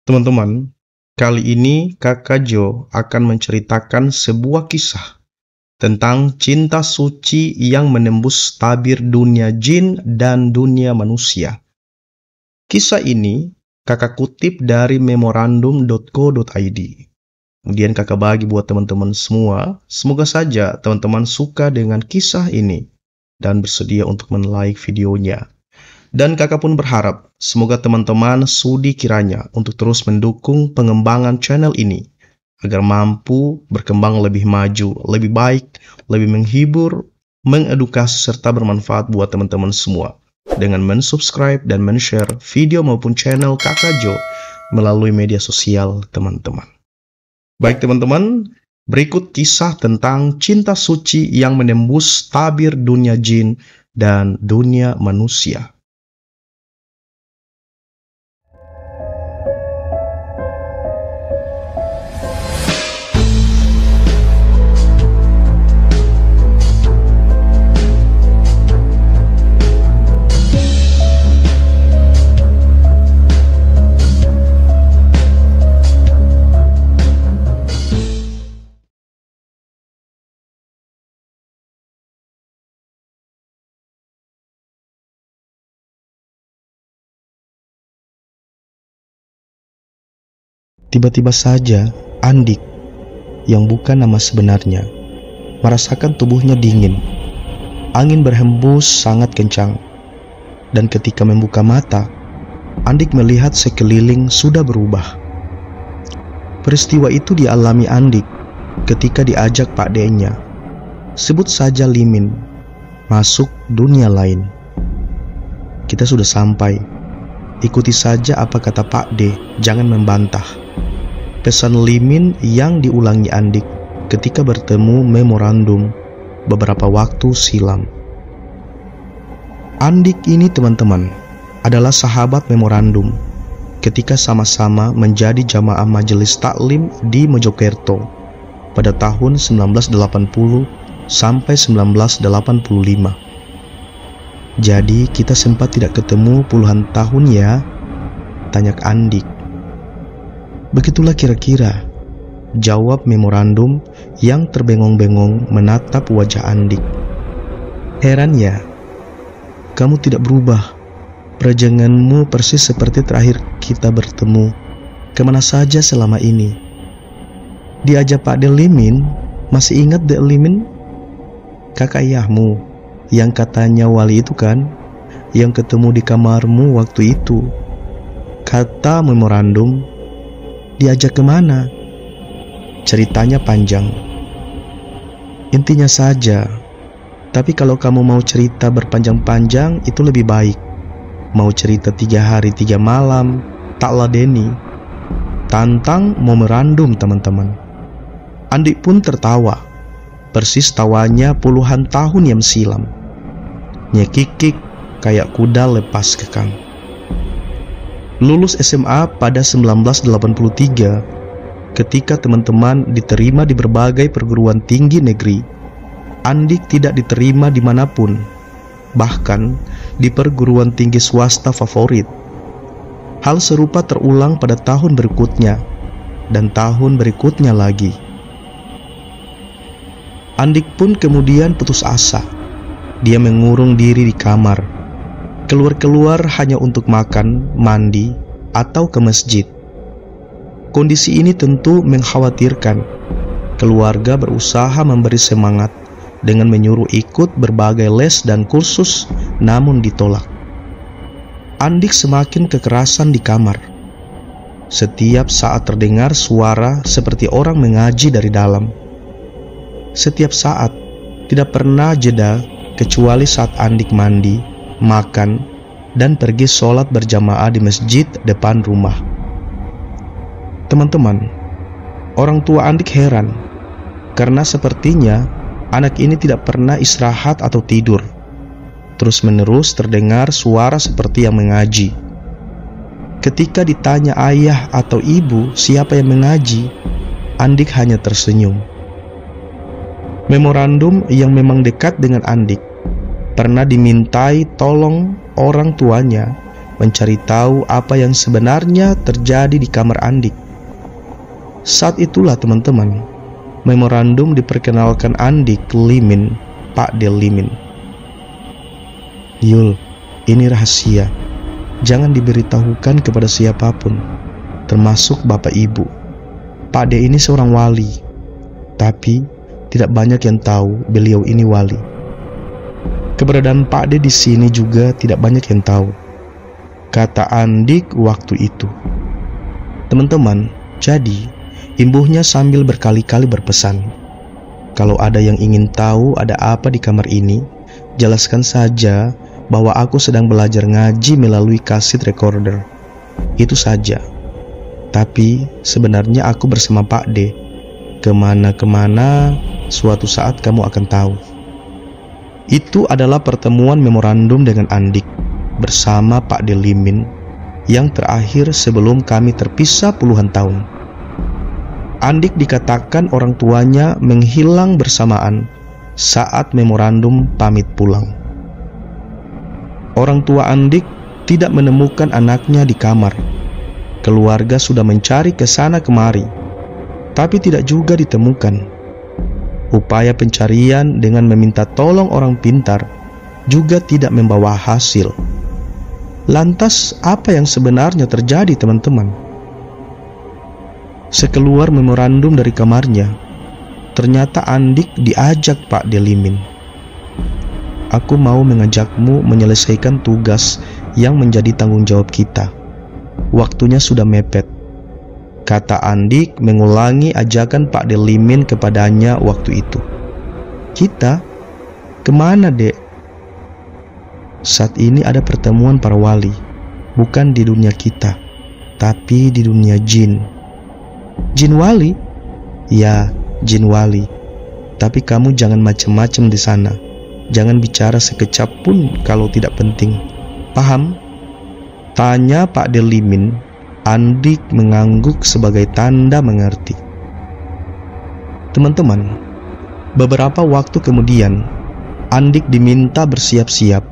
Teman-teman, kali ini Kakak Jo akan menceritakan sebuah kisah tentang cinta suci yang menembus tabir dunia jin dan dunia manusia. Kisah ini Kakak kutip dari memorandum.co.id. Kemudian Kakak bagi buat teman-teman semua. Semoga saja teman-teman suka dengan kisah ini dan bersedia untuk men-like videonya. Dan Kakak pun berharap semoga teman-teman sudi kiranya untuk terus mendukung pengembangan channel ini agar mampu berkembang lebih maju, lebih baik, lebih menghibur, mengedukasi serta bermanfaat buat teman-teman semua dengan mensubscribe dan men-share video maupun channel Kakak Jo melalui media sosial teman-teman. Baik teman-teman, berikut kisah tentang cinta suci yang menembus tabir dunia jin dan dunia manusia. Tiba-tiba saja, Andik, yang bukan nama sebenarnya, merasakan tubuhnya dingin. Angin berhembus sangat kencang. Dan ketika membuka mata, Andik melihat sekeliling sudah berubah. Peristiwa itu dialami Andik ketika diajak Pak D-nya, sebut saja Limin, masuk dunia lain. Kita sudah sampai. Ikuti saja apa kata Pak D, jangan membantah. Pesan Limin yang diulangi Andik ketika bertemu memorandum beberapa waktu silam. Andik ini teman-teman adalah sahabat memorandum ketika sama-sama menjadi jamaah majelis taklim di Mojokerto pada tahun 1980 sampai 1985. Jadi kita sempat tidak ketemu puluhan tahun ya? Tanya Andik. Begitulah kira-kira jawab memorandum yang terbengong-bengong menatap wajah Andik. Heran ya, kamu tidak berubah. Perajanganmu persis seperti terakhir kita bertemu. Kemana saja selama ini? Diajak Pak De Limin, masih ingat De Limin? Kakak ayahmu yang katanya wali itu kan, yang ketemu di kamarmu waktu itu. Kata memorandum, diajak kemana? Ceritanya panjang. Intinya saja, tapi kalau kamu mau cerita berpanjang-panjang itu lebih baik. Mau cerita 3 hari 3 malam, tak ladeni. Tantang memorandum teman-teman. Andik pun tertawa, persis tawanya puluhan tahun yang silam. Nyekikik kayak kuda lepas kekang. Lulus SMA pada 1983, ketika teman-teman diterima di berbagai perguruan tinggi negeri, Andik tidak diterima dimanapun, bahkan di perguruan tinggi swasta favorit. Hal serupa terulang pada tahun berikutnya, dan tahun berikutnya lagi. Andik pun kemudian putus asa. Dia mengurung diri di kamar, keluar-keluar hanya untuk makan, mandi, atau ke masjid. Kondisi ini tentu mengkhawatirkan. Keluarga berusaha memberi semangat dengan menyuruh ikut berbagai les dan kursus, namun ditolak. Andik semakin kekerasan di kamar. Setiap saat terdengar suara seperti orang mengaji dari dalam. Setiap saat, tidak pernah jeda kecuali saat Andik mandi, makan, dan pergi sholat berjamaah di masjid depan rumah. Teman-teman, orang tua Andik heran karena sepertinya anak ini tidak pernah istirahat atau tidur. Terus-menerus terdengar suara seperti yang mengaji. Ketika ditanya ayah atau ibu siapa yang mengaji, Andik hanya tersenyum. Memorandum yang memang dekat dengan Andik pernah dimintai tolong orang tuanya mencari tahu apa yang sebenarnya terjadi di kamar Andik. Saat itulah teman-teman, memorandum diperkenalkan Andik ke Limin, Pak De Limin. Yul, ini rahasia. Jangan diberitahukan kepada siapapun, termasuk bapak ibu. Pak De ini seorang wali, tapi tidak banyak yang tahu beliau ini wali. Keberadaan Pak De di sini juga tidak banyak yang tahu, kata Andik waktu itu. Teman-teman, jadi imbuhnya sambil berkali-kali berpesan, kalau ada yang ingin tahu ada apa di kamar ini, jelaskan saja bahwa aku sedang belajar ngaji melalui kaset recorder. Itu saja. Tapi sebenarnya aku bersama Pak De. Kemana-kemana suatu saat kamu akan tahu. Itu adalah pertemuan memorandum dengan Andik bersama Pak De Limin yang terakhir sebelum kami terpisah puluhan tahun. Andik dikatakan orang tuanya menghilang bersamaan saat memorandum pamit pulang. Orang tua Andik tidak menemukan anaknya di kamar. Keluarga sudah mencari ke sana kemari, tapi tidak juga ditemukan. Upaya pencarian dengan meminta tolong orang pintar juga tidak membawa hasil. Lantas apa yang sebenarnya terjadi, teman-teman? Sekeluar memorandum dari kamarnya, ternyata Andik diajak Pak De Limin. Aku mau mengajakmu menyelesaikan tugas yang menjadi tanggung jawab kita. Waktunya sudah mepet, kata Andik mengulangi ajakan Pak De Limin kepadanya waktu itu. Kita? Kemana, Dek? Saat ini ada pertemuan para wali, bukan di dunia kita, tapi di dunia jin. Jin wali? Ya, jin wali. Tapi kamu jangan macam-macam di sana. Jangan bicara sekecap pun kalau tidak penting. Paham? Tanya Pak De Limin. Andik mengangguk sebagai tanda mengerti. Teman-teman, beberapa waktu kemudian, Andik diminta bersiap-siap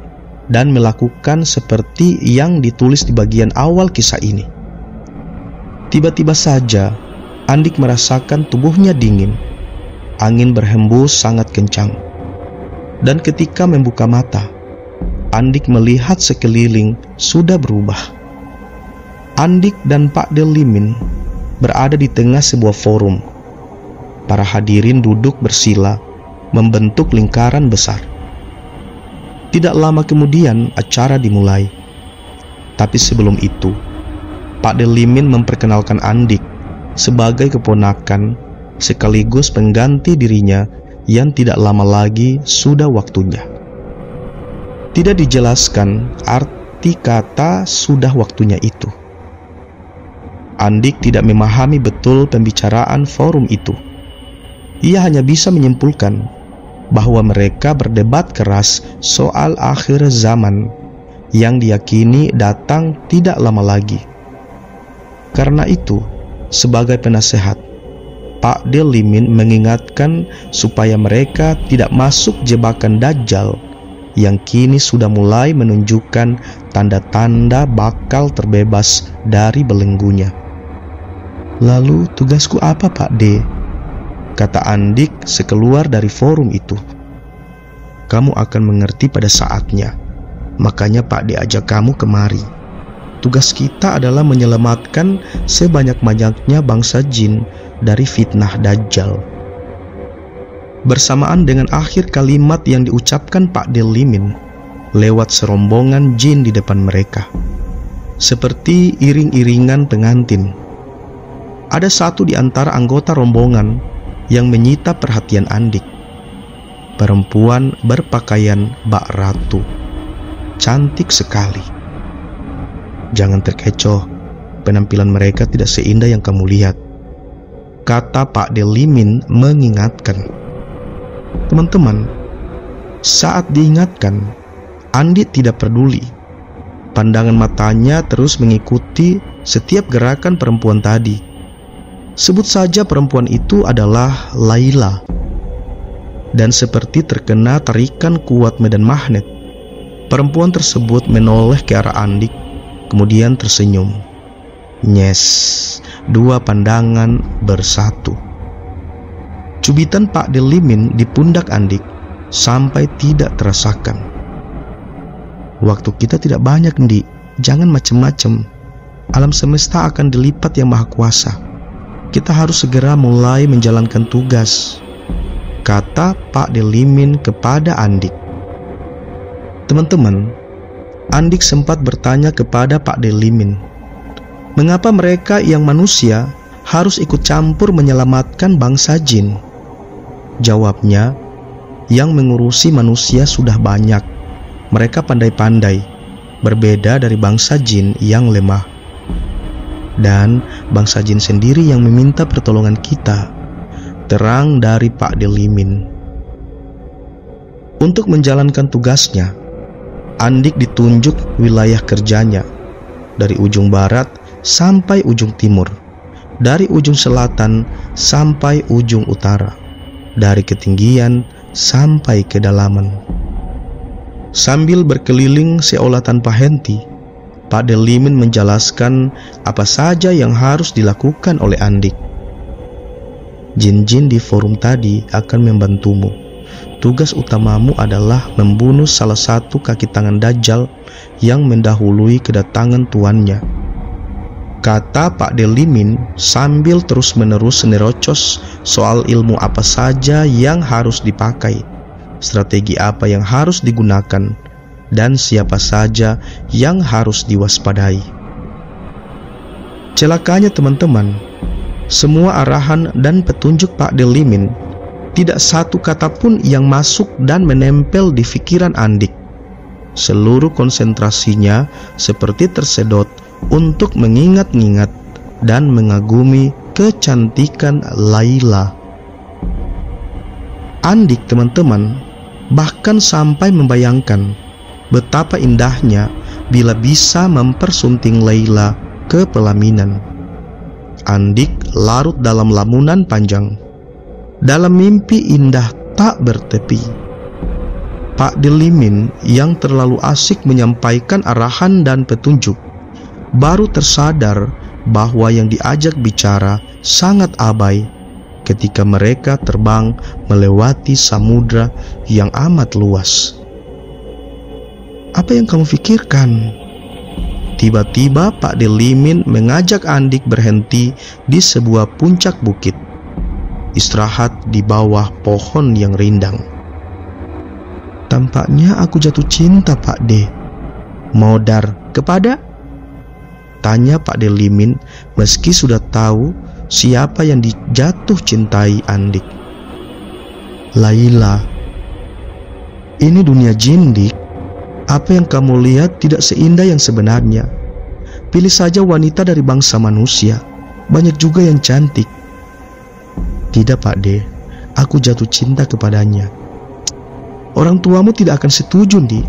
dan melakukan seperti yang ditulis di bagian awal kisah ini. Tiba-tiba saja, Andik merasakan tubuhnya dingin. Angin berhembus sangat kencang. Dan ketika membuka mata, Andik melihat sekeliling sudah berubah. Andik dan Pak De Limin berada di tengah sebuah forum. Para hadirin duduk bersila, membentuk lingkaran besar. Tidak lama kemudian acara dimulai. Tapi sebelum itu, Pak De Limin memperkenalkan Andik sebagai keponakan sekaligus pengganti dirinya yang tidak lama lagi sudah waktunya. Tidak dijelaskan arti kata sudah waktunya itu. Andik tidak memahami betul pembicaraan forum itu. Ia hanya bisa menyimpulkan bahwa mereka berdebat keras soal akhir zaman yang diyakini datang tidak lama lagi. Karena itu, sebagai penasehat, Pak De Limin mengingatkan supaya mereka tidak masuk jebakan Dajjal yang kini sudah mulai menunjukkan tanda-tanda bakal terbebas dari belenggunya. Lalu tugasku apa, Pak De? Kata Andik sekeluar dari forum itu. Kamu akan mengerti pada saatnya. Makanya Pak De ajak kamu kemari. Tugas kita adalah menyelamatkan sebanyak-banyaknya bangsa jin dari fitnah Dajjal. Bersamaan dengan akhir kalimat yang diucapkan Pak De Limin, lewat serombongan jin di depan mereka, seperti iring-iringan pengantin. Ada satu di antara anggota rombongan yang menyita perhatian Andik. Perempuan berpakaian bak ratu, cantik sekali. Jangan terkecoh, penampilan mereka tidak seindah yang kamu lihat, kata Pak De Limin mengingatkan. Teman-teman, saat diingatkan, Andik tidak peduli. Pandangan matanya terus mengikuti setiap gerakan perempuan tadi. Sebut saja perempuan itu adalah Laila. Dan seperti terkena tarikan kuat medan magnet, perempuan tersebut menoleh ke arah Andik kemudian tersenyum. Nyes, dua pandangan bersatu. Cubitan Pak De Limin di pundak Andik sampai tidak terasakan. Waktu kita tidak banyak, Ndik. Jangan macem-macem. Alam semesta akan dilipat Yang Maha Kuasa. Kita harus segera mulai menjalankan tugas, kata Pak De Limin kepada Andik. Teman-teman, Andik sempat bertanya kepada Pak De Limin, mengapa mereka yang manusia harus ikut campur menyelamatkan bangsa jin? Jawabnya, yang mengurusi manusia sudah banyak. Mereka pandai-pandai, berbeda dari bangsa jin yang lemah. Dan bangsa jin sendiri yang meminta pertolongan kita, terang dari Pak De Limin. Untuk menjalankan tugasnya, Andik ditunjuk wilayah kerjanya, dari ujung barat sampai ujung timur, dari ujung selatan sampai ujung utara, dari ketinggian sampai kedalaman. Sambil berkeliling seolah tanpa henti, Pak De Limin menjelaskan apa saja yang harus dilakukan oleh Andik. Jin-jin di forum tadi akan membantumu. Tugas utamamu adalah membunuh salah satu kaki tangan Dajjal yang mendahului kedatangan tuannya, kata Pak De Limin sambil terus-menerus nerocos soal ilmu apa saja yang harus dipakai, strategi apa yang harus digunakan, dan siapa saja yang harus diwaspadai. Celakanya teman-teman, semua arahan dan petunjuk Pak De Limin, tidak satu kata pun yang masuk dan menempel di pikiran Andik. Seluruh konsentrasinya seperti tersedot untuk mengingat-ingat dan mengagumi kecantikan Laila. Andik teman-teman bahkan sampai membayangkan betapa indahnya bila bisa mempersunting Laila ke pelaminan. Andik larut dalam lamunan panjang, dalam mimpi indah tak bertepi. Pak De Limin yang terlalu asik menyampaikan arahan dan petunjuk, baru tersadar bahwa yang diajak bicara sangat abai ketika mereka terbang melewati samudra yang amat luas. Apa yang kamu pikirkan? Tiba-tiba Pak De Limin mengajak Andik berhenti di sebuah puncak bukit, istirahat di bawah pohon yang rindang. Tampaknya aku jatuh cinta, Pak De. Modar kepada? Tanya Pak De Limin meski sudah tahu siapa yang dijatuh cintai Andik. Laila. Ini dunia jin, Dik. Apa yang kamu lihat tidak seindah yang sebenarnya. Pilih saja wanita dari bangsa manusia. Banyak juga yang cantik. Tidak, Pak De. Aku jatuh cinta kepadanya. Orang tuamu tidak akan setuju, Dik.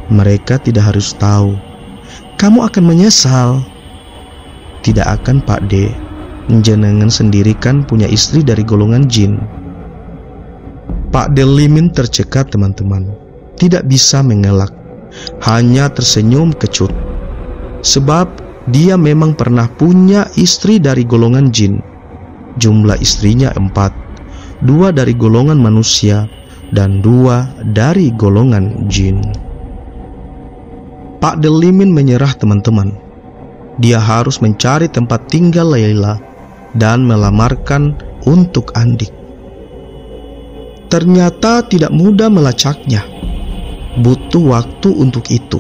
Mereka tidak harus tahu. Kamu akan menyesal. Tidak akan, Pak De. Jenengan sendiri kan punya istri dari golongan jin. Pak De Limin tercekat teman-teman. Tidak bisa mengelak, hanya tersenyum kecut. Sebab dia memang pernah punya istri dari golongan jin. Jumlah istrinya 4, 2 dari golongan manusia dan 2 dari golongan jin. Pak De Limin menyerah teman-teman. Dia harus mencari tempat tinggal Laila dan melamarkan untuk Andik. Ternyata tidak mudah melacaknya. Butuh waktu untuk itu.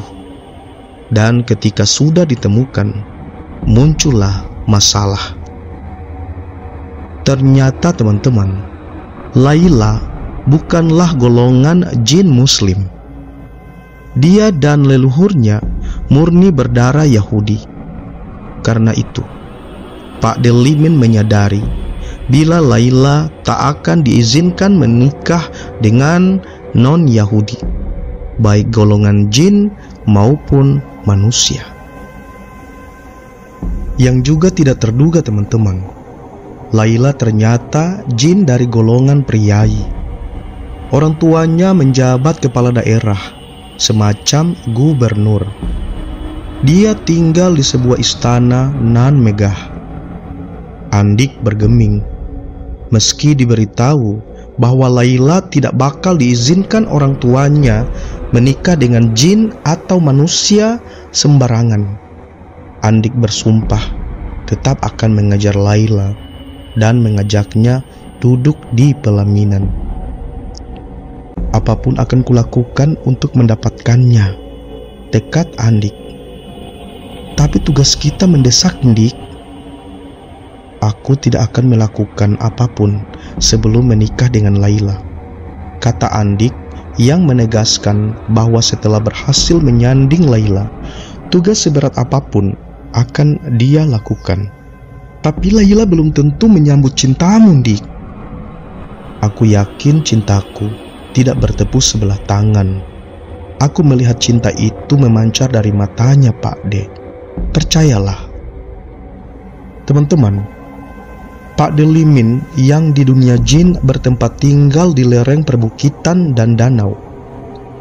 Dan ketika sudah ditemukan, muncullah masalah. Ternyata teman-teman, Laila bukanlah golongan jin muslim. Dia dan leluhurnya murni berdarah Yahudi. Karena itu, Pak De Limin menyadari bila Laila tak akan diizinkan menikah dengan non-Yahudi, baik golongan jin maupun manusia. Yang juga tidak terduga teman-teman, Laila ternyata jin dari golongan priai. Orang tuanya menjabat kepala daerah, semacam gubernur. Dia tinggal di sebuah istana nan megah. Andik bergeming meski diberitahu bahwa Laila tidak bakal diizinkan orang tuanya menikah dengan jin atau manusia sembarangan. Andik bersumpah tetap akan mengejar Laila dan mengajaknya duduk di pelaminan. Apapun akan kulakukan untuk mendapatkannya, tekad Andik. Tapi tugas kita mendesak, Ndik. Aku tidak akan melakukan apapun sebelum menikah dengan Laila, kata Andik yang menegaskan bahwa setelah berhasil menyanding Laila, tugas seberat apapun akan dia lakukan. Tapi Laila belum tentu menyambut cintamu, Ndik. Aku yakin cintaku tidak bertepus sebelah tangan. Aku melihat cinta itu memancar dari matanya, Pak D. Percayalah. Teman-teman, Pak De Limin yang di dunia jin bertempat tinggal di lereng perbukitan dan danau,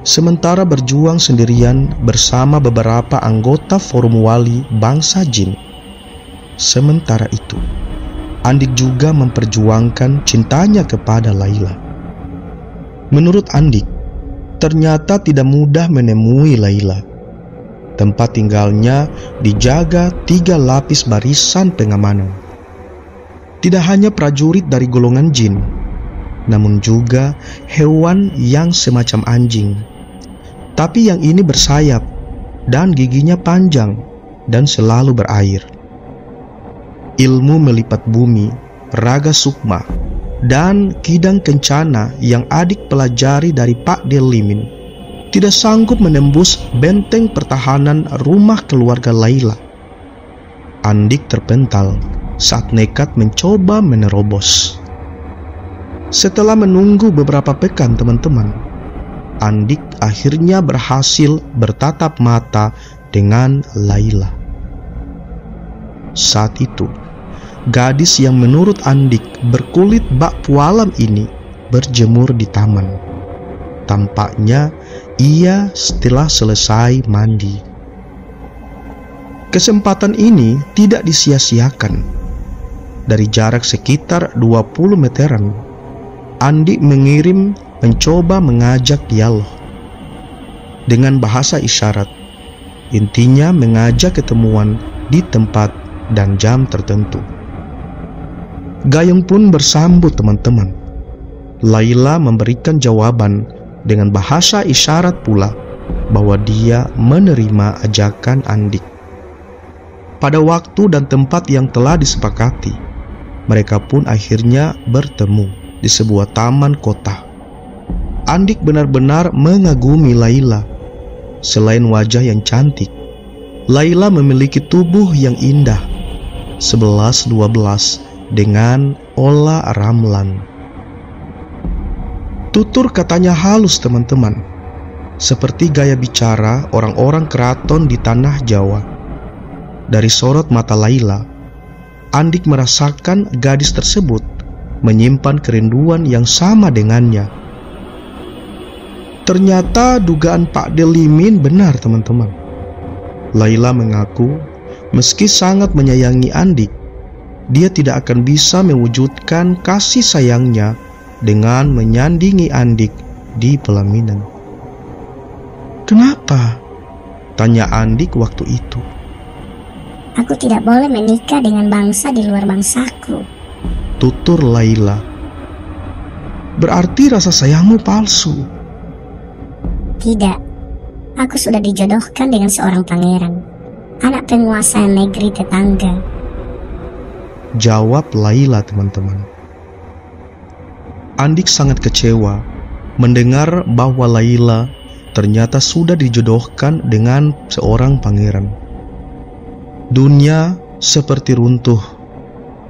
sementara berjuang sendirian bersama beberapa anggota forum wali bangsa jin. Sementara itu, Andik juga memperjuangkan cintanya kepada Laila. Menurut Andik, ternyata tidak mudah menemui Laila. Tempat tinggalnya dijaga 3 lapis barisan pengamanan. Tidak hanya prajurit dari golongan jin, namun juga hewan yang semacam anjing. Tapi yang ini bersayap dan giginya panjang dan selalu berair. Ilmu melipat bumi, raga sukma, dan kidang kencana yang Adik pelajari dari Pak De Limin tidak sanggup menembus benteng pertahanan rumah keluarga Laila. Andik terpental saat nekat mencoba menerobos. Setelah menunggu beberapa pekan, teman-teman, Andik akhirnya berhasil bertatap mata dengan Laila. Saat itu, gadis yang menurut Andik berkulit bak pualam ini berjemur di taman. Tampaknya ia setelah selesai mandi. Kesempatan ini tidak disia-siakan. Dari jarak sekitar 20 meteran, Andik mencoba mengajak dialog dengan bahasa isyarat. Intinya mengajak ketemuan di tempat dan jam tertentu. Gayung pun bersambut, teman-teman. Laila memberikan jawaban dengan bahasa isyarat pula bahwa dia menerima ajakan Andik. Pada waktu dan tempat yang telah disepakati, mereka pun akhirnya bertemu di sebuah taman kota. Andik benar-benar mengagumi Laila. Selain wajah yang cantik, Laila memiliki tubuh yang indah, 11-12 dengan olah ramlan. Tutur katanya halus, teman-teman, seperti gaya bicara orang-orang keraton di tanah Jawa. Dari sorot mata Laila, Andik merasakan gadis tersebut menyimpan kerinduan yang sama dengannya. Ternyata dugaan Pak De Limin benar, teman-teman. Laila mengaku meski sangat menyayangi Andik, dia tidak akan bisa mewujudkan kasih sayangnya dengan menyandingi Andik di pelaminan. "Kenapa?" tanya Andik waktu itu. "Aku tidak boleh menikah dengan bangsa di luar bangsaku," tutur Laila. "Berarti rasa sayangmu palsu?" "Tidak, aku sudah dijodohkan dengan seorang pangeran, anak penguasa negeri tetangga," jawab Laila, teman-teman. Andik sangat kecewa mendengar bahwa Laila ternyata sudah dijodohkan dengan seorang pangeran. Dunia seperti runtuh.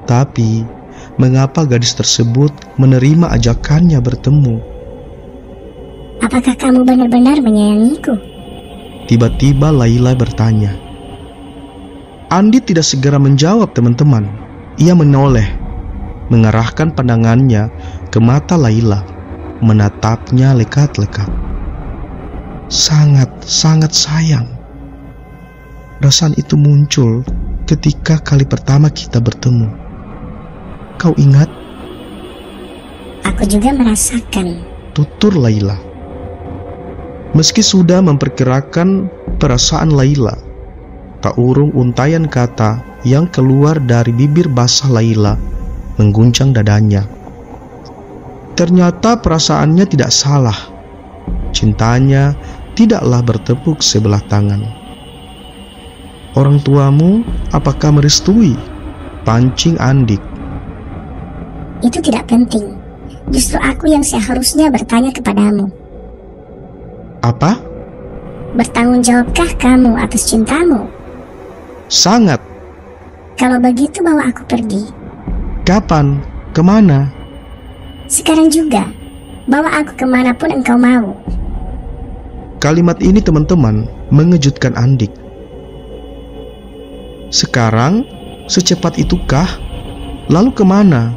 Tapi mengapa gadis tersebut menerima ajakannya bertemu? "Apakah kamu benar-benar menyayangiku?" tiba-tiba Laila bertanya. Andi tidak segera menjawab, teman-teman. Ia menoleh, mengarahkan pandangannya ke mata Laila, menatapnya lekat-lekat. Sangat sayang. Perasaan itu muncul ketika kali pertama kita bertemu. Kau ingat? Aku juga merasakan. Tutur Laila. Meski sudah memperkirakan perasaan Laila, tak urung untayan kata yang keluar dari bibir basah Laila mengguncang dadanya. Ternyata perasaannya tidak salah. Cintanya tidaklah bertepuk sebelah tangan. Orang tuamu apakah merestui? Pancing Andik. Itu tidak penting. Justru aku yang seharusnya bertanya kepadamu. Apa? Bertanggung jawabkah kamu atas cintamu? Sangat. Kalau begitu bawa aku pergi. Kapan? Kemana? Sekarang juga. Bawa aku kemanapun engkau mau. Kalimat ini teman-teman mengejutkan Andik. Sekarang, secepat itukah? Lalu kemana?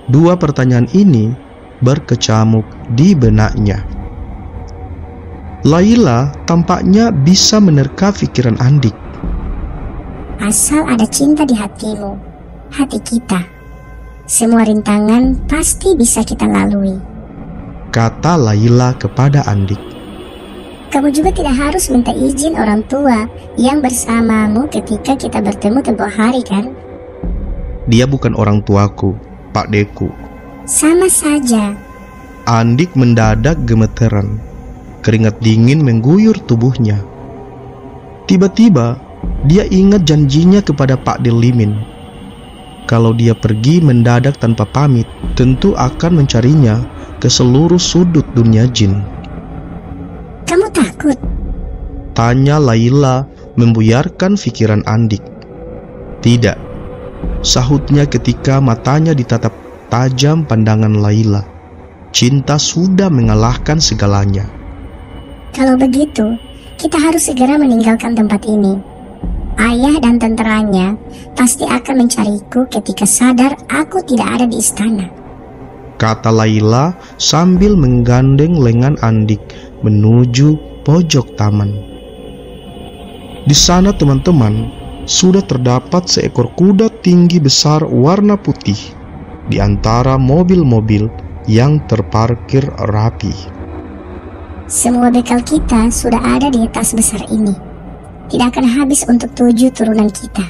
Dua pertanyaan ini berkecamuk di benaknya. Laila tampaknya bisa menerka pikiran Andik. Asal ada cinta di hatimu, hati kita, semua rintangan pasti bisa kita lalui, kata Laila kepada Andik. Kamu juga tidak harus minta izin orang tua yang bersamamu ketika kita bertemu tempoh hari, kan? Dia bukan orang tuaku, Pak Deku. Sama saja. Andik mendadak gemeteran. Keringat dingin mengguyur tubuhnya. Tiba-tiba, dia ingat janjinya kepada Pak Delimin. Kalau dia pergi mendadak tanpa pamit, tentu akan mencarinya ke seluruh sudut dunia jin. Kamu takut? Tanya Laila membuyarkan pikiran Andik. Tidak, sahutnya ketika matanya ditatap tajam pandangan Laila. Cinta sudah mengalahkan segalanya. Kalau begitu, kita harus segera meninggalkan tempat ini. Ayah dan tenteranya pasti akan mencariku ketika sadar aku tidak ada di istana, kata Laila sambil menggandeng lengan Andik menuju pojok taman. Di sana teman-teman, sudah terdapat seekor kuda tinggi besar warna putih di antara mobil-mobil yang terparkir rapi. Semua bekal kita sudah ada di tas besar ini. Tidak akan habis untuk 7 turunan kita,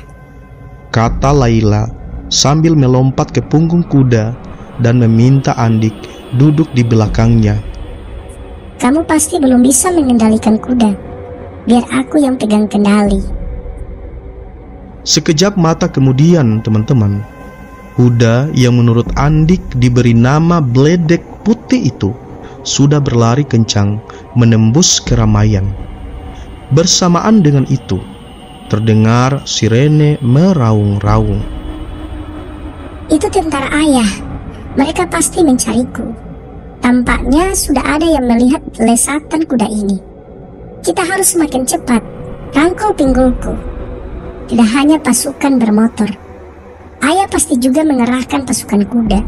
kata Laila sambil melompat ke punggung kuda dan meminta Andik duduk di belakangnya. Kamu pasti belum bisa mengendalikan kuda. Biar aku yang pegang kendali. Sekejap mata kemudian, teman-teman, kuda yang menurut Andik diberi nama Bledek Putih itu sudah berlari kencang menembus keramaian. Bersamaan dengan itu, terdengar sirene meraung-raung. Itu tentara ayah. Mereka pasti mencariku. Tampaknya sudah ada yang melihat lesatan kuda ini. Kita harus semakin cepat. Rangkul pinggulku. Tidak hanya pasukan bermotor. Ayah pasti juga mengerahkan pasukan kuda.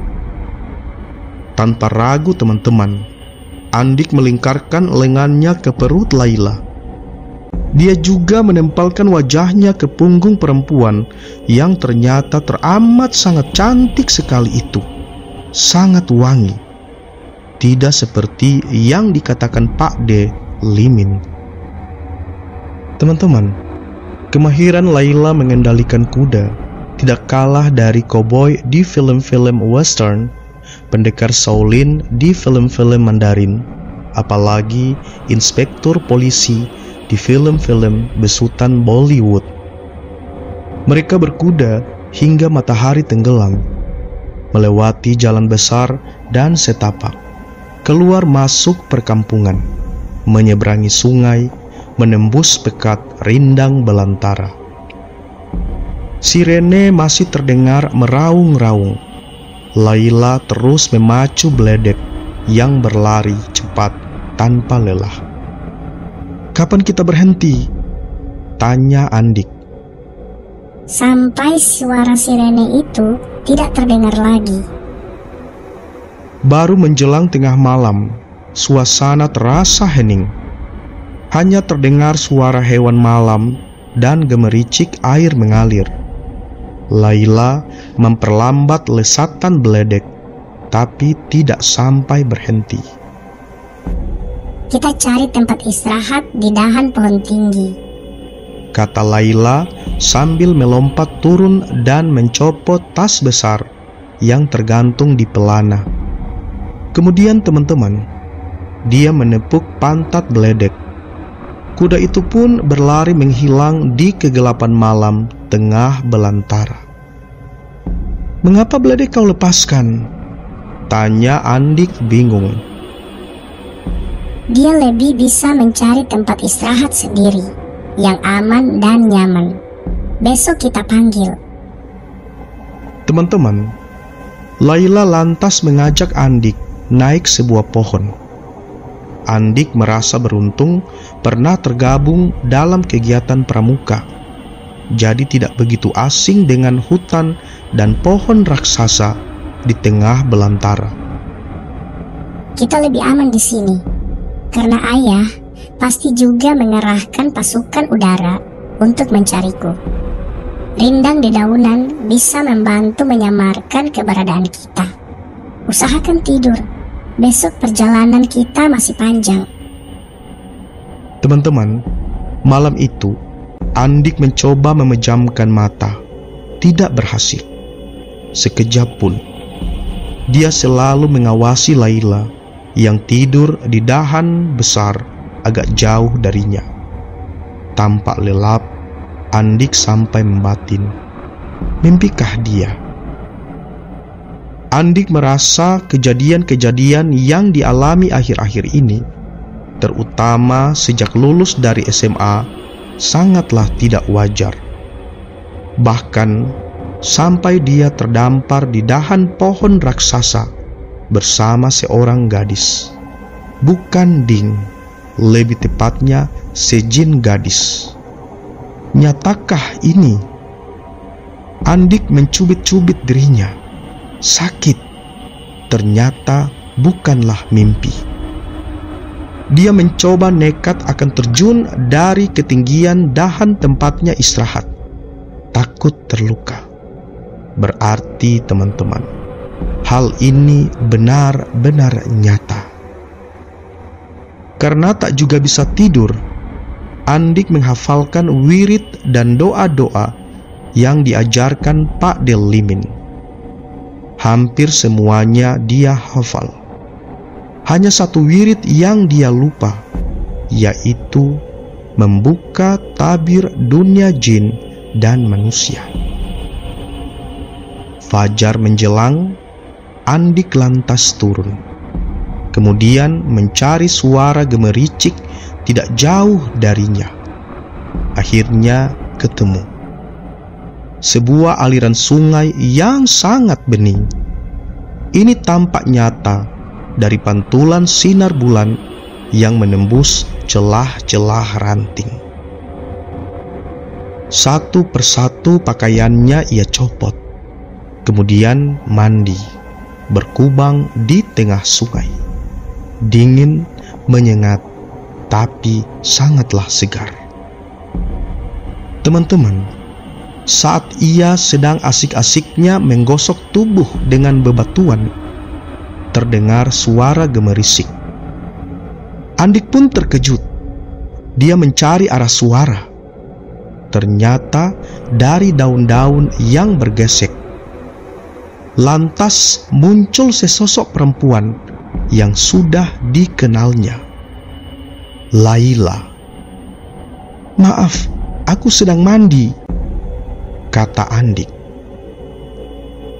Tanpa ragu teman-teman, Andik melingkarkan lengannya ke perut Laila. Dia juga menempelkan wajahnya ke punggung perempuan yang ternyata teramat sangat cantik sekali itu. Sangat wangi. Tidak seperti yang dikatakan Pak D. Limin. Teman-teman, kemahiran Laila mengendalikan kuda tidak kalah dari koboi di film-film western, pendekar Shaolin di film-film Mandarin, apalagi inspektur polisi di film-film besutan Bollywood. Mereka berkuda hingga matahari tenggelam, melewati jalan besar dan setapak, keluar masuk perkampungan, menyeberangi sungai, menembus pekat rindang belantara. Sirene masih terdengar meraung-raung. Laila terus memacu Bledek yang berlari cepat tanpa lelah. Kapan kita berhenti? Tanya Andik. Sampai suara sirene itu tidak terdengar lagi. Baru menjelang tengah malam, suasana terasa hening. Hanya terdengar suara hewan malam dan gemericik air mengalir. Laila memperlambat lesatan beledek, tapi tidak sampai berhenti. Kita cari tempat istirahat di dahan pohon tinggi, kata Laila sambil melompat turun dan mencopot tas besar yang tergantung di pelana. Kemudian teman-teman, dia menepuk pantat beledek. Kuda itu pun berlari menghilang di kegelapan malam tengah belantara. "Mengapa beledek kau lepaskan?" tanya Andik bingung. Dia lebih bisa mencari tempat istirahat sendiri yang aman dan nyaman. Besok kita panggil. Teman-teman, Laila lantas mengajak Andik naik sebuah pohon. Andik merasa beruntung pernah tergabung dalam kegiatan pramuka, jadi tidak begitu asing dengan hutan dan pohon raksasa di tengah belantara. Kita lebih aman di sini, karena ayah pasti juga mengerahkan pasukan udara untuk mencariku. Rindang dedaunan bisa membantu menyamarkan keberadaan kita. Usahakan tidur. Besok perjalanan kita masih panjang. Teman-teman, malam itu Andik mencoba memejamkan mata. Tidak berhasil. Sekejap pun. Dia selalu mengawasi Laila yang tidur di dahan besar agak jauh darinya. Tampak lelap, Andik sampai membatin. Mimpikah dia? Andik merasa kejadian-kejadian yang dialami akhir-akhir ini, terutama sejak lulus dari SMA, sangatlah tidak wajar. Bahkan sampai dia terdampar di dahan pohon raksasa bersama seorang gadis. Bukan Ding, lebih tepatnya sejin gadis. Nyatakah ini? Andik mencubit-cubit dirinya. Sakit. Ternyata bukanlah mimpi. Dia mencoba nekat akan terjun dari ketinggian dahan tempatnya istirahat. Takut terluka. Berarti teman-teman, hal ini benar-benar nyata. Karena tak juga bisa tidur, Andik menghafalkan wirid dan doa-doa yang diajarkan Pak Del Limin. Hampir semuanya dia hafal. Hanya satu wirid yang dia lupa, yaitu membuka tabir dunia jin dan manusia. Fajar menjelang, Andik lantas turun. Kemudian mencari suara gemericik tidak jauh darinya. Akhirnya ketemu. Sebuah aliran sungai yang sangat bening. Ini tampak nyata dari pantulan sinar bulan yang menembus celah-celah ranting. Satu persatu pakaiannya ia copot, kemudian mandi, berkubang di tengah sungai. Dingin, menyengat, tapi sangatlah segar. Teman-teman, saat ia sedang asik-asiknya menggosok tubuh dengan bebatuan, terdengar suara gemerisik. Andik pun terkejut. Dia mencari arah suara. Ternyata dari daun-daun yang bergesek. Lantas muncul sesosok perempuan yang sudah dikenalnya. Laila. "Maaf, aku sedang mandi," kata Andik.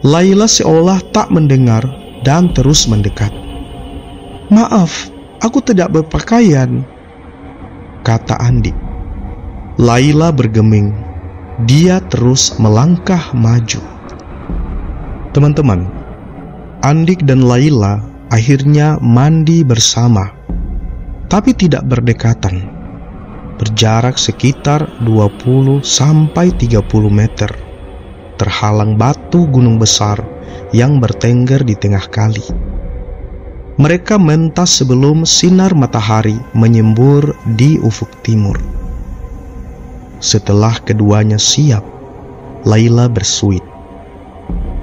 Laila seolah tak mendengar dan terus mendekat. "Maaf, aku tidak berpakaian," kata Andik. Laila bergeming. Dia terus melangkah maju. Teman-teman, Andik dan Laila akhirnya mandi bersama, tapi tidak berdekatan. Berjarak sekitar 20-30 meter, terhalang batu gunung besar yang bertengger di tengah kali. Mereka mentas sebelum sinar matahari menyembur di ufuk timur. Setelah keduanya siap, Laila bersuit.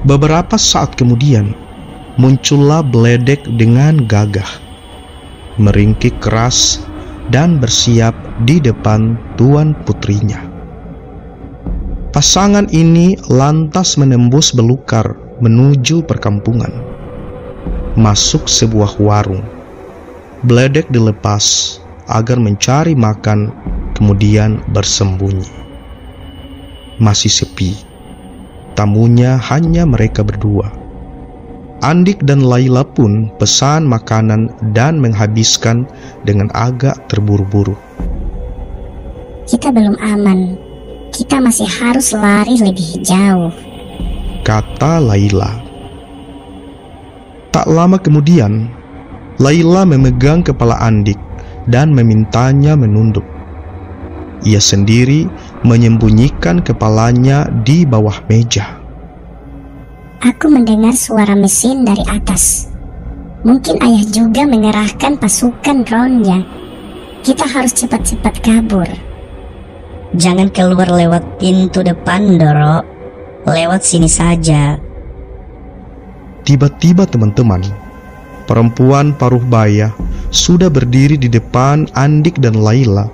Beberapa saat kemudian, muncullah Bledek dengan gagah, meringkik keras dan bersiap di depan tuan putrinya. Pasangan ini lantas menembus belukar menuju perkampungan. Masuk sebuah warung. Bledek dilepas agar mencari makan, kemudian bersembunyi. Masih sepi. Tamunya hanya mereka berdua. Andik dan Laila pun pesan makanan dan menghabiskan dengan agak terburu-buru. Kita belum aman. Kita masih harus lari lebih jauh, kata Laila. Tak lama kemudian, Laila memegang kepala Andik dan memintanya menunduk. Ia sendiri menyembunyikan kepalanya di bawah meja. Aku mendengar suara mesin dari atas. Mungkin ayah juga mengerahkan pasukan drone-nya. Kita harus cepat-cepat kabur. Jangan keluar lewat pintu depan, Doro. Lewat sini saja. Tiba-tiba teman-teman, perempuan paruh baya sudah berdiri di depan Andik dan Laila,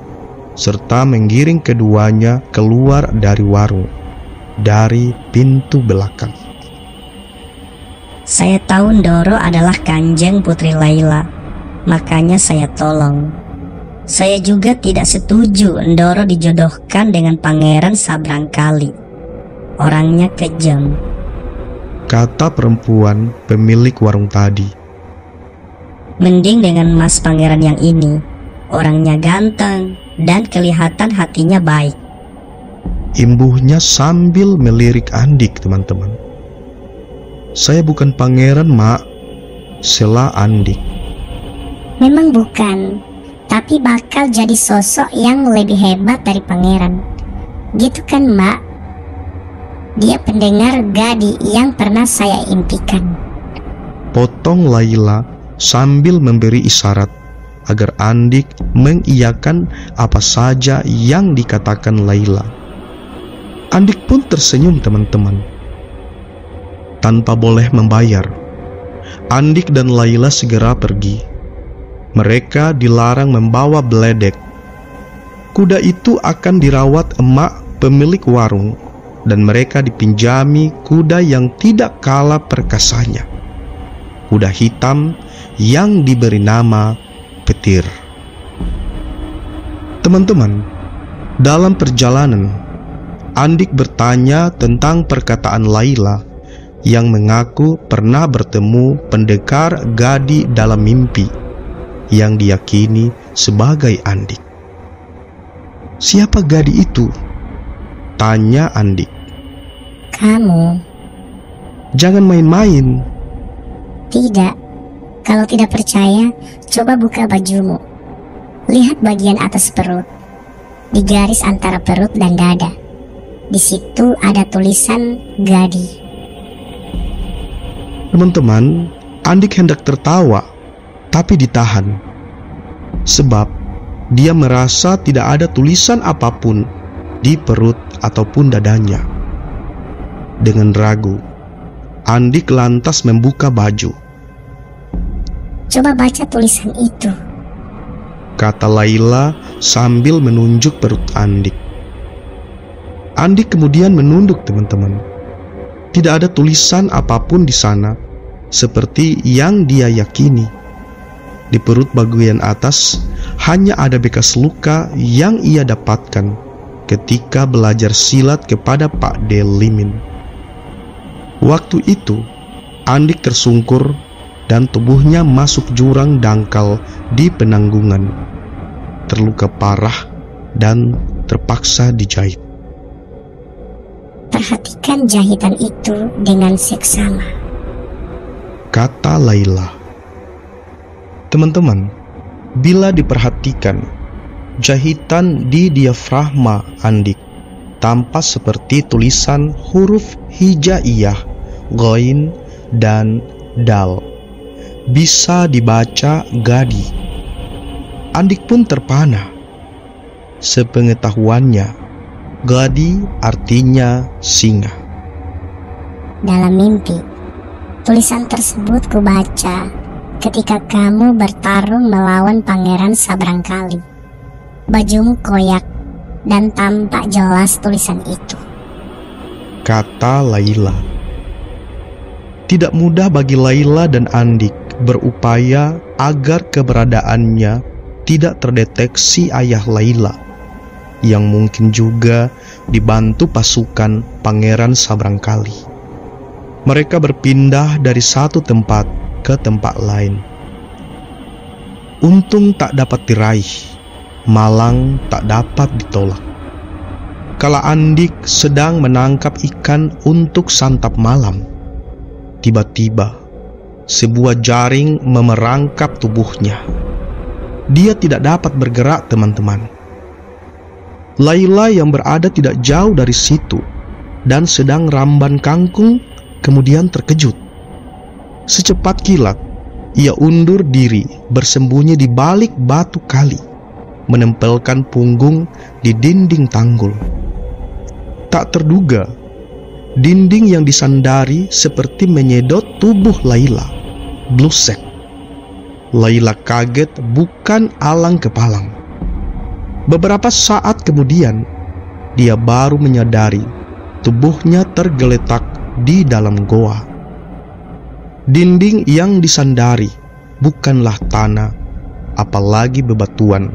serta menggiring keduanya keluar dari warung, dari pintu belakang. Saya tahu Doro adalah Kanjeng Putri Laila, makanya saya tolong. Saya juga tidak setuju Ndoro dijodohkan dengan Pangeran Sabrangkali. Orangnya kejam, kata perempuan pemilik warung tadi. Mending dengan Mas Pangeran yang ini. Orangnya ganteng dan kelihatan hatinya baik. Imbuhnya sambil melirik Andik, teman-teman. Saya bukan pangeran, Mak, sela Andik. Memang bukan, tapi bakal jadi sosok yang lebih hebat dari pangeran. Gitu kan, Mak? Dia pendengar Gadi yang pernah saya impikan. Potong Laila sambil memberi isyarat agar Andik mengiyakan apa saja yang dikatakan Laila. Andik pun tersenyum, teman-teman. Tanpa boleh membayar, Andik dan Laila segera pergi. Mereka dilarang membawa Bledek. Kuda itu akan dirawat emak pemilik warung, dan mereka dipinjami kuda yang tidak kalah perkasanya. Kuda hitam yang diberi nama Petir. Teman-teman, dalam perjalanan, Andik bertanya tentang perkataan Laila yang mengaku pernah bertemu pendekar Gadi dalam mimpi yang diyakini sebagai Andik. Siapa Gadi itu? Tanya Andik. Kamu. Jangan main-main. Tidak. Kalau tidak percaya, coba buka bajumu. Lihat bagian atas perut. Di garis antara perut dan dada. Di situ ada tulisan Gadi. Teman-teman, Andik hendak tertawa, tapi ditahan. Sebab dia merasa tidak ada tulisan apapun di perut ataupun dadanya. Dengan ragu, Andik lantas membuka baju. Coba baca tulisan itu, kata Laila sambil menunjuk perut Andik. Andik kemudian menunduk, teman-teman. Tidak ada tulisan apapun di sana, seperti yang dia yakini. Di perut bagian atas hanya ada bekas luka yang ia dapatkan ketika belajar silat kepada Pak Delimin. Waktu itu, Andik tersungkur dan tubuhnya masuk jurang dangkal di penanggungan, terluka parah dan terpaksa dijahit. Perhatikan jahitan itu dengan seksama, kata Laila. Teman-teman, bila diperhatikan, jahitan di diafragma Andik tampak seperti tulisan huruf hijaiyah, ghain, dan dal. Bisa dibaca Gadi. Andik pun terpana. Sepengetahuannya, Gadi artinya singa. Dalam mimpi, tulisan tersebut kubaca ketika kamu bertarung melawan Pangeran Sabrangkali. Bajumu koyak dan tampak jelas tulisan itu, kata Laila. Tidak mudah bagi Laila dan Andik berupaya agar keberadaannya tidak terdeteksi ayah Laila, yang mungkin juga dibantu pasukan Pangeran Sabrangkali. Mereka berpindah dari satu tempat ke tempat lain. Untung tak dapat diraih, malang tak dapat ditolak. Kala Andik sedang menangkap ikan untuk santap malam, tiba-tiba sebuah jaring memerangkap tubuhnya. Dia tidak dapat bergerak, teman-teman. Laila yang berada tidak jauh dari situ dan sedang ramban kangkung kemudian terkejut. Secepat kilat, ia undur diri bersembunyi di balik batu kali, menempelkan punggung di dinding tanggul. Tak terduga, dinding yang disandari seperti menyedot tubuh Laila. Blusek. Laila kaget bukan alang kepalang. Beberapa saat kemudian, dia baru menyadari tubuhnya tergeletak di dalam goa. Dinding yang disandari bukanlah tanah, apalagi bebatuan,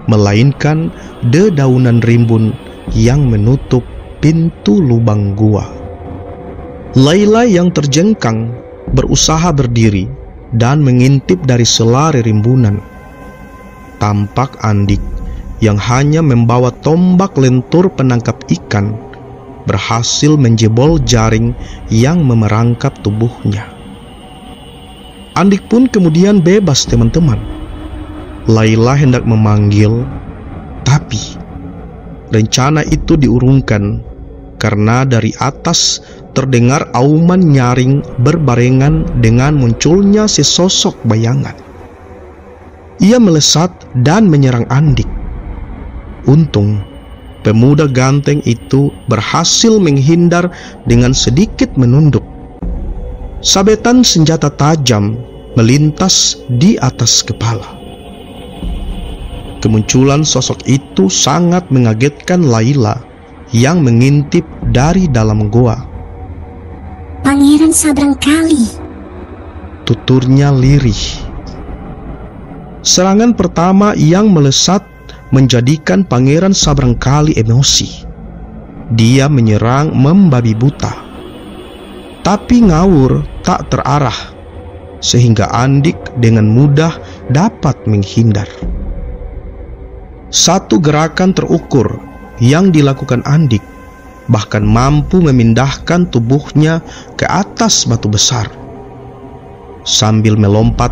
melainkan dedaunan rimbun yang menutup pintu lubang gua. Laila yang terjengkang berusaha berdiri dan mengintip dari sela rimbunan. Tampak Andik yang hanya membawa tombak lentur penangkap ikan berhasil menjebol jaring yang memerangkap tubuhnya. Andik pun kemudian bebas, teman-teman. Laila hendak memanggil, tapi rencana itu diurungkan karena dari atas terdengar auman nyaring berbarengan dengan munculnya sesosok bayangan. Ia melesat dan menyerang Andik. Untung, pemuda ganteng itu berhasil menghindar dengan sedikit menunduk. Sabetan senjata tajam melintas di atas kepala. Kemunculan sosok itu sangat mengagetkan Laila yang mengintip dari dalam goa. Pangeran Sabrangkali, tuturnya lirih. Serangan pertama yang melesat menjadikan Pangeran Sabrangkali emosi. Dia menyerang membabi buta, tapi ngawur tak terarah, sehingga Andik dengan mudah dapat menghindar. Satu gerakan terukur yang dilakukan Andik bahkan mampu memindahkan tubuhnya ke atas batu besar. Sambil melompat,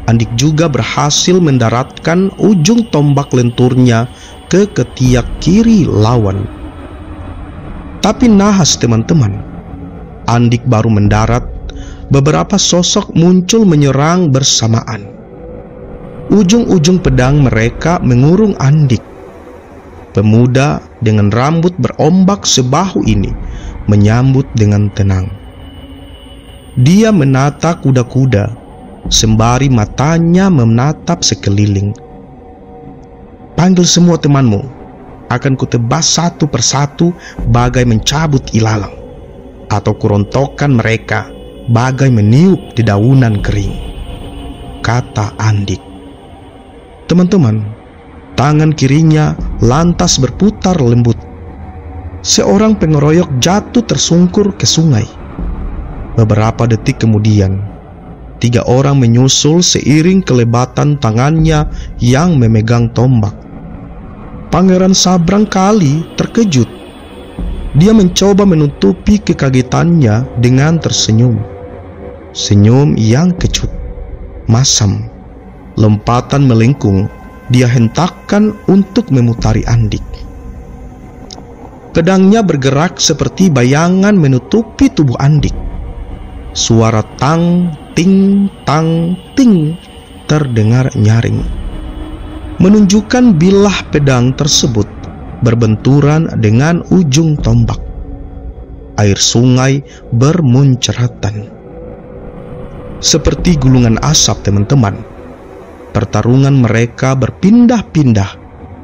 Andik juga berhasil mendaratkan ujung tombak lenturnya ke ketiak kiri lawan. Tapi nahas, teman-teman, Andik baru mendarat, beberapa sosok muncul menyerang bersamaan. Ujung-ujung pedang mereka mengurung Andik. Pemuda dengan rambut berombak sebahu ini menyambut dengan tenang. Dia menata kuda-kuda sembari matanya menatap sekeliling. Panggil semua temanmu, akan kutebas satu persatu bagai mencabut ilalang, atau kurontokkan mereka bagai meniup dedaunan kering, kata Andik. Teman-teman, tangan kirinya lantas berputar lembut. Seorang pengeroyok jatuh tersungkur ke sungai. Beberapa detik kemudian, 3 orang menyusul seiring kelebatan tangannya yang memegang tombak. Pangeran Sabrangkali terkejut. Dia mencoba menutupi kekagetannya dengan tersenyum. Senyum yang kecut, masam. Lompatan melengkung, dia hentakkan untuk memutari Andik. Pedangnya bergerak seperti bayangan menutupi tubuh Andik. Suara tang, ting, tang, ting terdengar nyaring, menunjukkan bilah pedang tersebut berbenturan dengan ujung tombak. Air sungai bermunceratan. Seperti gulungan asap, teman-teman. Pertarungan mereka berpindah-pindah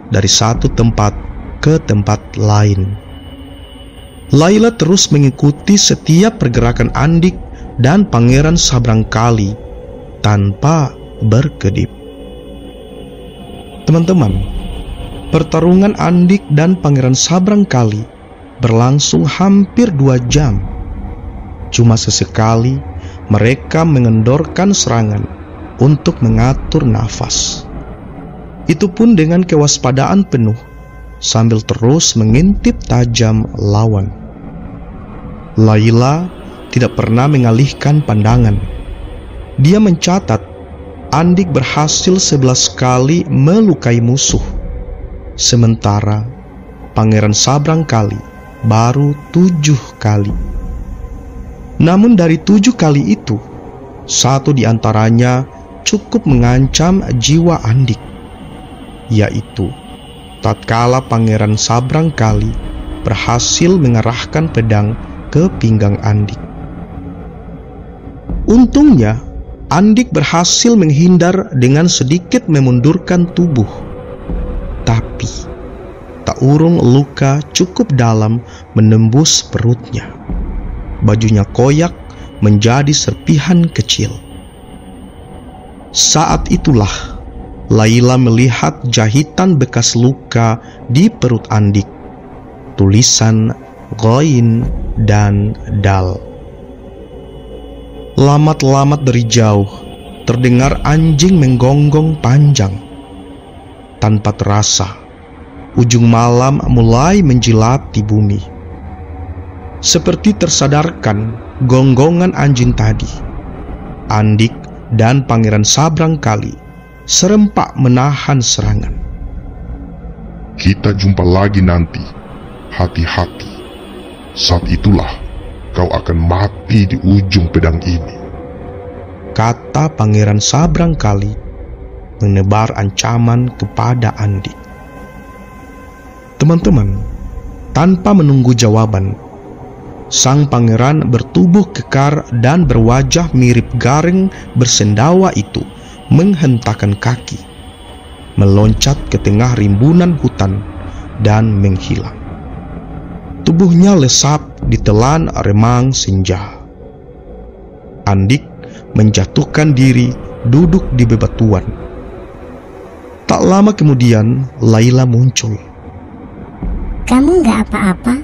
dari satu tempat ke tempat lain. Laila terus mengikuti setiap pergerakan Andik dan Pangeran Sabrangkali tanpa berkedip. Teman-teman, pertarungan Andik dan Pangeran Sabrangkali berlangsung hampir 2 jam. Cuma sesekali mereka mengendorkan serangan untuk mengatur nafas. Itu pun dengan kewaspadaan penuh, sambil terus mengintip tajam lawan. Laila tidak pernah mengalihkan pandangan. Dia mencatat Andik berhasil 11 kali melukai musuh, sementara Pangeran Sabrangkali baru 7 kali. Namun dari 7 kali itu, 1 diantaranya cukup mengancam jiwa Andik, yaitu tatkala Pangeran Sabrangkali berhasil mengarahkan pedang ke pinggang Andik. Untungnya, Andik berhasil menghindar dengan sedikit memundurkan tubuh. Tapi, tak urung luka cukup dalam menembus perutnya. Bajunya koyak menjadi serpihan kecil. Saat itulah Laila melihat jahitan bekas luka di perut Andik. Tulisan Ghain dan Dal. Lamat-lamat dari jauh terdengar anjing menggonggong panjang. Tanpa terasa, ujung malam mulai menjilati bumi. Seperti tersadarkan gonggongan anjing tadi, Andik dan Pangeran Sabrangkali serempak menahan serangan. Kita jumpa lagi nanti. Hati-hati. Saat itulah kau akan mati di ujung pedang ini, kata Pangeran Sabrangkali menebar ancaman kepada Andik. Teman-teman, tanpa menunggu jawaban, sang pangeran bertubuh kekar dan berwajah mirip Gareng bersendawa itu menghentakkan kaki, meloncat ke tengah rimbunan hutan dan menghilang. Tubuhnya lesap ditelan remang senja. Andik menjatuhkan diri duduk di bebatuan. Tak lama kemudian Laila muncul. Kamu nggak apa-apa?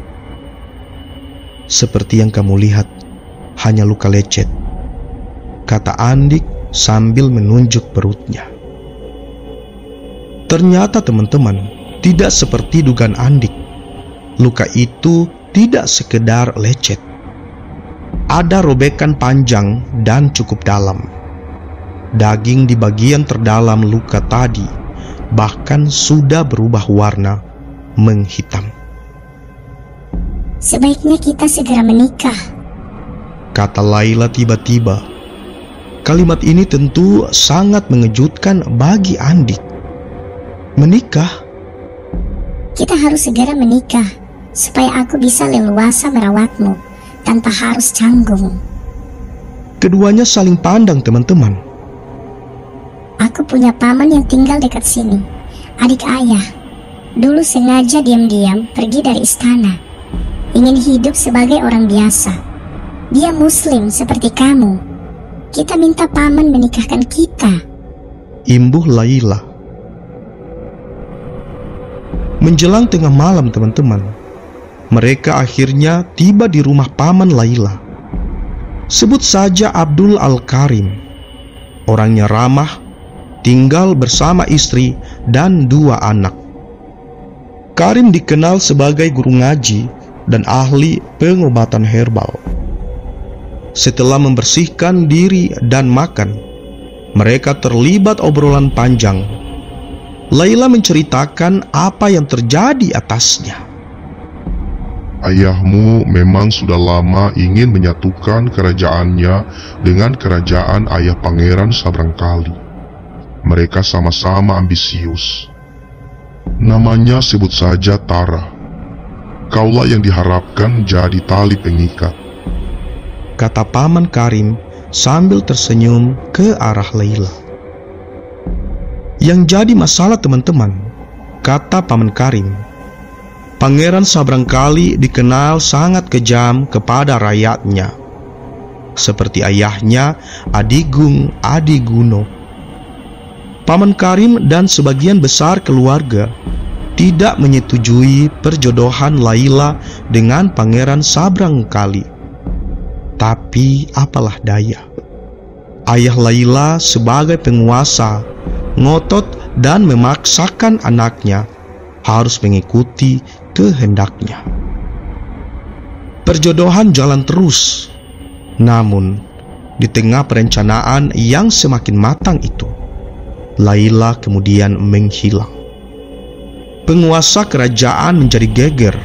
Seperti yang kamu lihat, hanya luka lecet, kata Andik sambil menunjuk perutnya. Ternyata teman-teman, tidak seperti dugaan Andik. Luka itu tidak sekedar lecet. Ada robekan panjang dan cukup dalam. Daging di bagian terdalam luka tadi bahkan sudah berubah warna, menghitam. Sebaiknya kita segera menikah, kata Laila tiba-tiba. Kalimat ini tentu sangat mengejutkan bagi Andik. Menikah? Kita harus segera menikah supaya aku bisa leluasa merawatmu tanpa harus canggung. Keduanya saling pandang, teman-teman. Aku punya paman yang tinggal dekat sini, adik ayah. Dulu sengaja diam-diam pergi dari istana, ingin hidup sebagai orang biasa. Dia muslim seperti kamu. Kita minta paman menikahkan kita, imbuh Laila. Menjelang tengah malam, teman-teman, mereka akhirnya tiba di rumah paman Laila. Sebut saja Abdul Al-Karim. Orangnya ramah, tinggal bersama istri dan 2 anak. Karim dikenal sebagai guru ngaji dan ahli pengobatan herbal. Setelah membersihkan diri dan makan, mereka terlibat obrolan panjang. Laila menceritakan apa yang terjadi atasnya. Ayahmu memang sudah lama ingin menyatukan kerajaannya dengan kerajaan ayah Pangeran Sabrangkali. Mereka sama-sama ambisius. Namanya sebut saja Tara. Kaulah yang diharapkan jadi tali pengikat, kata Paman Karim sambil tersenyum ke arah Laila. Yang jadi masalah teman-teman, kata Paman Karim, Pangeran Sabrangkali dikenal sangat kejam kepada rakyatnya, seperti ayahnya Adigung Adiguno. Paman Karim dan sebagian besar keluarga tidak menyetujui perjodohan Laila dengan Pangeran Sabrangkali. Tapi apalah daya, ayah Laila sebagai penguasa ngotot dan memaksakan anaknya harus mengikuti kehendaknya. Perjodohan jalan terus, namun di tengah perencanaan yang semakin matang itu, Laila kemudian menghilang. Penguasa kerajaan menjadi geger.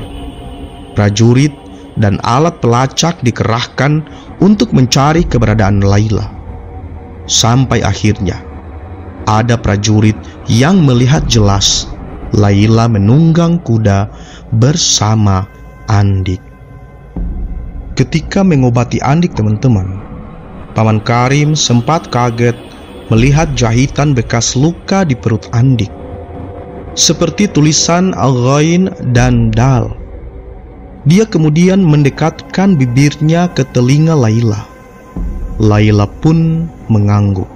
Prajurit dan alat pelacak dikerahkan untuk mencari keberadaan Laila. Sampai akhirnya ada prajurit yang melihat jelas Laila menunggang kuda bersama Andik. Ketika mengobati Andik, teman-teman, Paman Karim sempat kaget melihat jahitan bekas luka di perut Andik, seperti tulisan Al-Ghain dan Dal. Dia kemudian mendekatkan bibirnya ke telinga Laila. Laila pun mengangguk.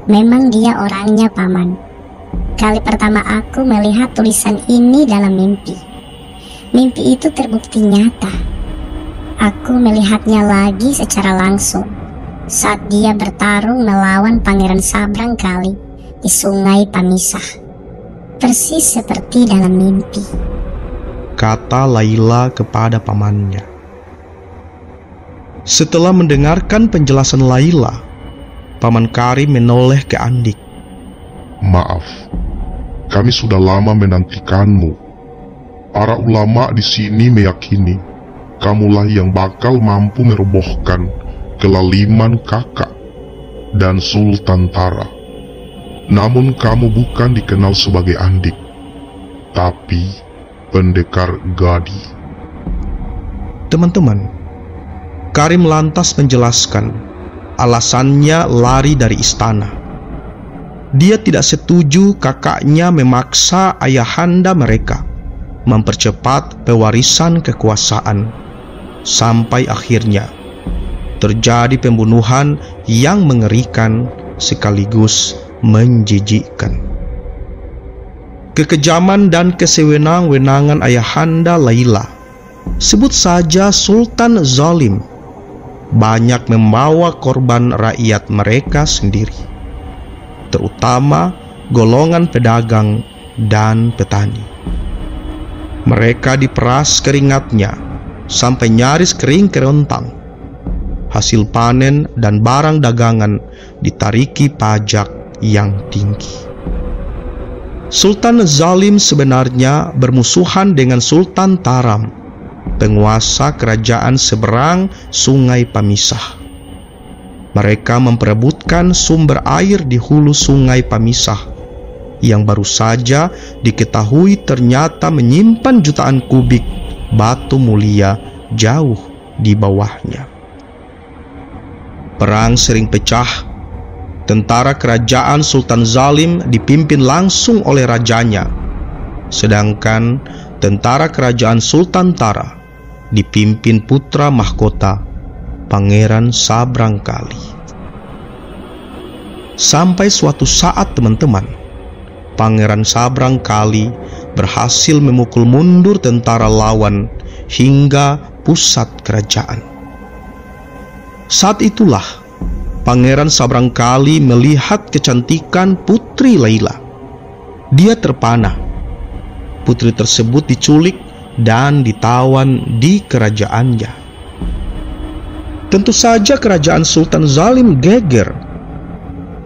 Memang dia orangnya, Paman. Kali pertama aku melihat tulisan ini dalam mimpi. Mimpi itu terbukti nyata. Aku melihatnya lagi secara langsung saat dia bertarung melawan Pangeran Sabrangkali di Sungai Pamisah, persis seperti dalam mimpi, kata Laila kepada pamannya. Setelah mendengarkan penjelasan Laila, Paman Karim menoleh ke Andik. Maaf, kami sudah lama menantikanmu. Para ulama di sini meyakini kamulah yang bakal mampu merobohkan kelaliman kakak dan Sultan Tara. Namun kamu bukan dikenal sebagai Andik, tapi pendekar Gadi. Teman-teman, Karim lantas menjelaskan alasannya lari dari istana. Dia tidak setuju kakaknya memaksa ayahanda mereka mempercepat pewarisan kekuasaan, sampai akhirnya terjadi pembunuhan yang mengerikan sekaligus menjijikkan. Kekejaman dan kesewenang-wenangan ayahanda Laila, sebut saja Sultan Zalim, banyak membawa korban rakyat mereka sendiri, terutama golongan pedagang dan petani. Mereka diperas keringatnya sampai nyaris kering kerontang. Hasil panen dan barang dagangan ditariki pajak yang tinggi. Sultan Zalim sebenarnya bermusuhan dengan Sultan Taram, penguasa kerajaan seberang Sungai Pamisah. Mereka memperebutkan sumber air di hulu Sungai Pamisah yang baru saja diketahui ternyata menyimpan jutaan kubik batu mulia jauh di bawahnya. Perang sering pecah. Tentara kerajaan Sultan Zalim dipimpin langsung oleh rajanya, sedangkan tentara kerajaan Sultan Tara dipimpin putra mahkota Pangeran Sabrangkali. Sampai suatu saat, teman-teman, Pangeran Sabrangkali berhasil memukul mundur tentara lawan hingga pusat kerajaan. Saat itulah Pangeran Sabrangkali melihat kecantikan putri Laila. Dia terpana. Putri tersebut diculik dan ditawan di kerajaannya. Tentu saja kerajaan Sultan Zalim geger.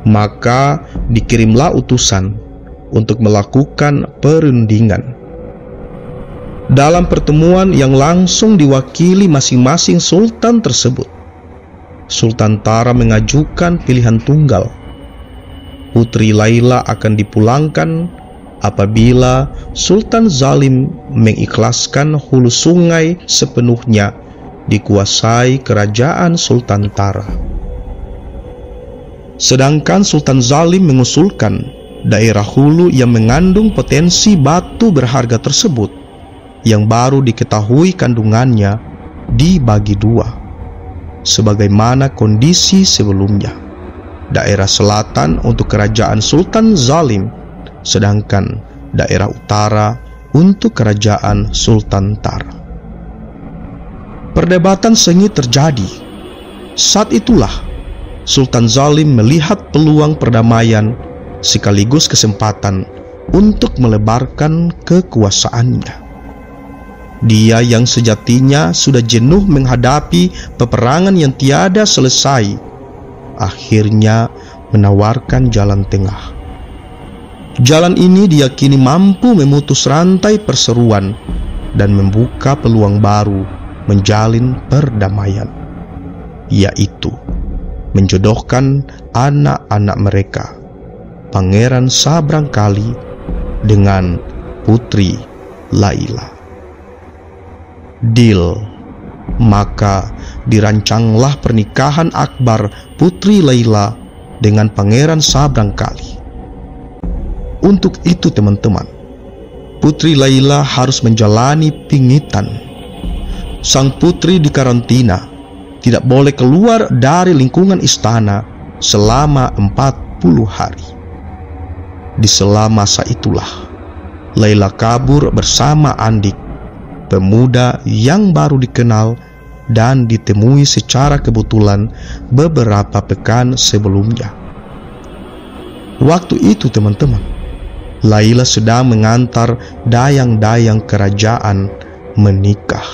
Maka dikirimlah utusan untuk melakukan perundingan. Dalam pertemuan yang langsung diwakili masing-masing sultan tersebut, Sultan Tara mengajukan pilihan tunggal. Putri Laila akan dipulangkan apabila Sultan zalim mengikhlaskan hulu sungai sepenuhnya dikuasai kerajaan Sultan Tara. Sedangkan Sultan zalim mengusulkan daerah hulu yang mengandung potensi batu berharga tersebut yang baru diketahui kandungannya dibagi dua, sebagaimana kondisi sebelumnya. Daerah selatan untuk kerajaan Sultan zalim, sedangkan daerah utara untuk kerajaan Sultan Tara. Perdebatan sengit terjadi. Saat itulah Sultan zalim melihat peluang perdamaian sekaligus kesempatan untuk melebarkan kekuasaannya. Dia yang sejatinya sudah jenuh menghadapi peperangan yang tiada selesai, akhirnya menawarkan jalan tengah. Jalan ini diyakini mampu memutus rantai perseruan dan membuka peluang baru menjalin perdamaian, yaitu menjodohkan anak-anak mereka, Pangeran Sabrangkali dengan Putri Laila. Deal. Maka dirancanglah pernikahan akbar Putri Laila dengan Pangeran Sabrangkali. Untuk itu teman-teman, Putri Laila harus menjalani pingitan. Sang putri dikarantina, tidak boleh keluar dari lingkungan istana selama 40 hari. Di selama masa itulah Laila kabur bersama Andik, pemuda yang baru dikenal dan ditemui secara kebetulan beberapa pekan sebelumnya. Waktu itu teman-teman, Laila sedang mengantar dayang-dayang kerajaan menikah.